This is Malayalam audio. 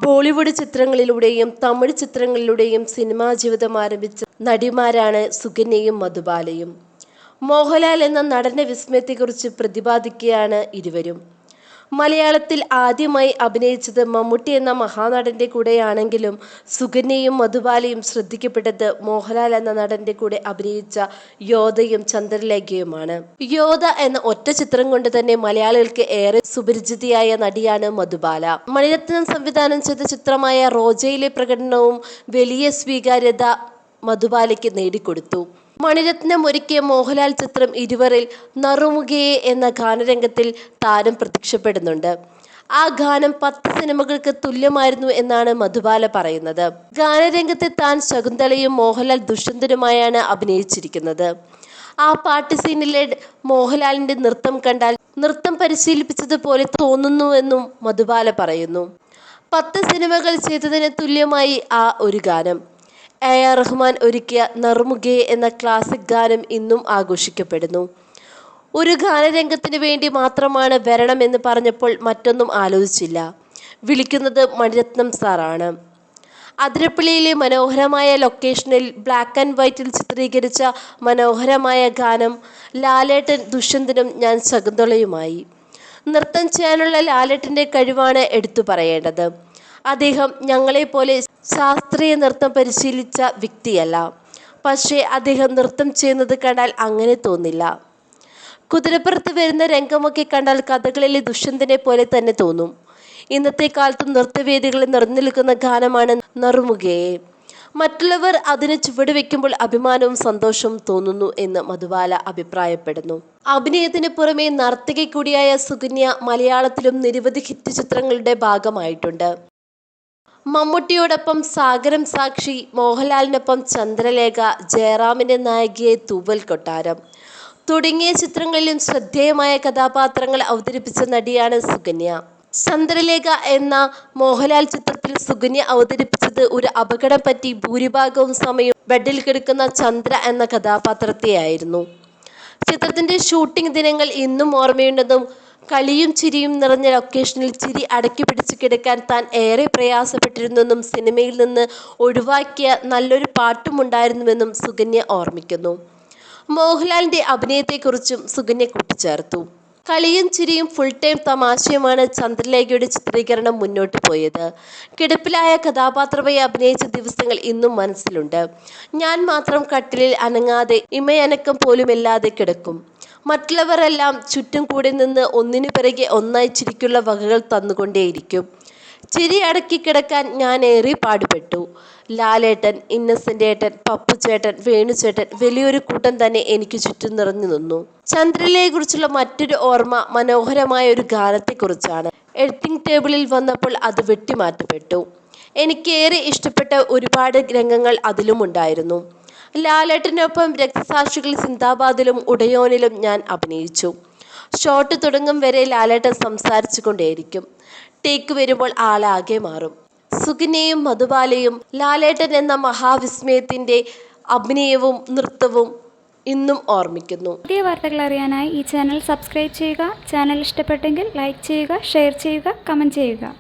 ബോളിവുഡ് ചിത്രങ്ങളിലൂടെയും തമിഴ് ചിത്രങ്ങളിലൂടെയും സിനിമാ ജീവിതം ആരംഭിച്ച നടിമാരാണ് സുകന്യയും മധുബാലയും. മോഹൻലാൽ എന്ന നടന്റെ വിസ്മയത്തെക്കുറിച്ച് പ്രതിപാദിക്കുകയാണ് ഇരുവരും. മലയാളത്തിൽ ആദ്യമായി അഭിനയിച്ചത് മമ്മൂട്ടി എന്ന മഹാനടന്റെ കൂടെയാണെങ്കിലും സുകന്യയും മധുബാലയും ശ്രദ്ധിക്കപ്പെട്ടത് മോഹൻലാൽ എന്ന നടന്റെ കൂടെ അഭിനയിച്ച യോധയും ചന്ദ്രലേഖയുമാണ്. യോധ എന്ന ഒറ്റ ചിത്രം കൊണ്ട് തന്നെ മലയാളികൾക്ക് ഏറെ സുപരിചിതയായ നടിയാണ് മധുബാല. മണിരത്നം സംവിധാനം ചെയ്ത ചിത്രമായ റോജയിലെ പ്രകടനവും വലിയ സ്വീകാര്യത മധുബാലയ്ക്ക് നേടിക്കൊടുത്തു. മണിരത്നം ഒരുക്കിയ മോഹൻലാൽ ചിത്രം ഇരുവറിൽ നറുമുഖയെ എന്ന ഗാനരംഗത്തിൽ താരം പ്രത്യക്ഷപ്പെടുന്നുണ്ട്. ആ ഗാനം 10 സിനിമകൾക്ക് തുല്യമായിരുന്നു എന്നാണ് മധുബാല പറയുന്നത്. ഗാനരംഗത്തെ താൻ ശകുന്തളയും മോഹൻലാൽ ദുഷ്യന്തനുമായാണ് അഭിനയിച്ചിരിക്കുന്നത്. ആ പാട്ട് സീനിലെ മോഹൻലാലിന്റെ നൃത്തം കണ്ടാൽ നൃത്തം പരിശീലിപ്പിച്ചതുപോലെ തോന്നുന്നുവെന്നും മധുബാല പറയുന്നു. 10 സിനിമകൾ ചെയ്തതിന് തുല്യമായി ആ ഒരു ഗാനം. AR റഹ്മാൻ ഒരുക്കിയ നറുമുഖയെ എന്ന ക്ലാസിക് ഗാനം ഇന്നും ആഘോഷിക്കപ്പെടുന്നു. ഒരു ഗാനരംഗത്തിന് വേണ്ടി മാത്രമാണ് വരണമെന്ന് പറഞ്ഞപ്പോൾ മറ്റൊന്നും ആലോചിച്ചില്ല. വിളിക്കുന്നത് മണിരത്നം സാറാണ്. അതിരപ്പള്ളിയിലെ മനോഹരമായ ലൊക്കേഷനിൽ ബ്ലാക്ക് ആൻഡ് വൈറ്റിൽ ചിത്രീകരിച്ച മനോഹരമായ ഗാനം ലാലേട്ടൻ ദുഷ്യന്തനും ഞാൻ ശകുന്തളയുമായി. നൃത്തം ചെയ്യാനുള്ള ലാലേട്ടൻ്റെ കഴിവാണ് എടുത്തു പറയേണ്ടത്. അദ്ദേഹം ഞങ്ങളെപ്പോലെ ശാസ്ത്രീയ നൃത്തം പരിശീലിച്ച വ്യക്തിയല്ല. പക്ഷേ അദ്ദേഹം നൃത്തം ചെയ്യുന്നത് കണ്ടാൽ അങ്ങനെ തോന്നില്ല. കുതിരപ്പുറത്ത് വരുന്ന രംഗമൊക്കെ കണ്ടാൽ കഥകളിലെ ദുഷ്യന്തനെ പോലെ തന്നെ തോന്നും. ഇന്നത്തെ കാലത്തും നൃത്തവേദികളിൽ നിറഞ്ഞു നിൽക്കുന്ന ഗാനമാണ് നറുമുഖയെ. മറ്റുള്ളവർ അതിന് ചുവട് വയ്ക്കുമ്പോൾ അഭിമാനവും സന്തോഷവും തോന്നുന്നു എന്ന് മധുബാല അഭിപ്രായപ്പെടുന്നു. അഭിനയത്തിന് പുറമെ നർത്തകി കൂടിയായ സുകന്യ മലയാളത്തിലും നിരവധി ഹിറ്റ് ചിത്രങ്ങളുടെ ഭാഗമായിട്ടുണ്ട്. മമ്മൂട്ടിയോടൊപ്പം സാഗരം സാക്ഷി, മോഹൻലാലിനൊപ്പം ചന്ദ്രലേഖ, ജയറാമിൻ്റെ നായികയെ തൂവൽ കൊട്ടാരം തുടങ്ങിയ ചിത്രങ്ങളിലും ശ്രദ്ധേയമായ കഥാപാത്രങ്ങൾ അവതരിപ്പിച്ച നടിയാണ് സുകന്യ. ചന്ദ്രലേഖ എന്ന മോഹൻലാൽ ചിത്രത്തിൽ സുകന്യ അവതരിപ്പിച്ചത് ഒരു അപകടം പറ്റി ഭൂരിഭാഗവും സമയവും ബെഡിൽ കിടക്കുന്ന ചന്ദ്ര എന്ന കഥാപാത്രത്തെയായിരുന്നു. ചിത്രത്തിന്റെ ഷൂട്ടിംഗ് ദിനങ്ങൾ ഇന്നും ഓർമ്മയുണ്ടെന്നും കളിയും ചിരിയും നിറഞ്ഞ ലൊക്കേഷനിൽ ചിരി അടക്കി പിടിച്ചു കിടക്കാൻ താൻ ഏറെ പ്രയാസപ്പെട്ടിരുന്നെന്നും സിനിമയിൽ നിന്ന് ഒഴിവാക്കിയ നല്ലൊരു പാട്ടുമുണ്ടായിരുന്നുവെന്നും സുകന്യ ഓർമ്മിക്കുന്നു. മോഹൻലാലിന്റെ അഭിനയത്തെക്കുറിച്ചും സുകന്യ കൂട്ടിച്ചേർത്തു. കളിയും ചിരിയും ഫുൾ ടൈം തമാശയുമാണ് ചന്ദ്രലേഖയുടെ ചിത്രീകരണം മുന്നോട്ട് പോയത്. കിടപ്പിലായ കഥാപാത്രമായി അഭിനയിച്ച ദിവസങ്ങൾ ഇന്നും മനസ്സിലുണ്ട്. ഞാൻ മാത്രം കട്ടിലിൽ അനങ്ങാതെ ഇമയനക്കം പോലുമില്ലാതെ കിടക്കും. മറ്റുള്ളവരെല്ലാം ചുറ്റും കൂടി നിന്ന് ഒന്നിനു പിറകെ ഒന്നായി ചിരിക്കുള്ള വകകൾ തന്നുകൊണ്ടേയിരിക്കും. ചിരി അടക്കി കിടക്കാൻ ഞാൻ ഏറെ പാടുപെട്ടു. ലാലേട്ടൻ, ഇന്നസെന്റ് ഏട്ടൻ, പപ്പു ചേട്ടൻ, വേണുചേട്ടൻ, വലിയൊരു കൂട്ടം തന്നെ എനിക്ക് ചുറ്റും നിറഞ്ഞു നിന്നു. ചന്ദ്രലേഖയെക്കുറിച്ചുള്ള മറ്റൊരു ഓർമ്മ മനോഹരമായ ഒരു ഗാനത്തെക്കുറിച്ചാണ്. എഡിറ്റിംഗ് ടേബിളിൽ വന്നപ്പോൾ അത് വെട്ടിമാറ്റപ്പെട്ടു. എനിക്കേറെ ഇഷ്ടപ്പെട്ട ഒരുപാട് രംഗങ്ങൾ അതിലുമുണ്ടായിരുന്നു. ലാലേട്ടനൊപ്പം രക്തസാക്ഷികൾ സിന്ദാബാദിലും ഉടയോനിലും ഞാൻ അഭിനയിച്ചു. ഷോട്ട് തുടങ്ങും വരെ ലാലേട്ടൻ സംസാരിച്ചു കൊണ്ടേയിരിക്കും. ടേക്ക് വരുമ്പോൾ ആളാകെ മാറും. സുകന്യയും മധുബാലയും ലാലേട്ടൻ എന്ന മഹാവിസ്മയത്തിന്റെ അഭിനയവും നൃത്തവും ഇന്നും ഓർമ്മിക്കുന്നു. പുതിയ വാർത്തകൾ അറിയാനായി ഈ ചാനൽ സബ്സ്ക്രൈബ് ചെയ്യുക. ചാനൽ ഇഷ്ടപ്പെട്ടെങ്കിൽ ലൈക്ക് ചെയ്യുക, ഷെയർ ചെയ്യുക, കമൻറ്റ് ചെയ്യുക.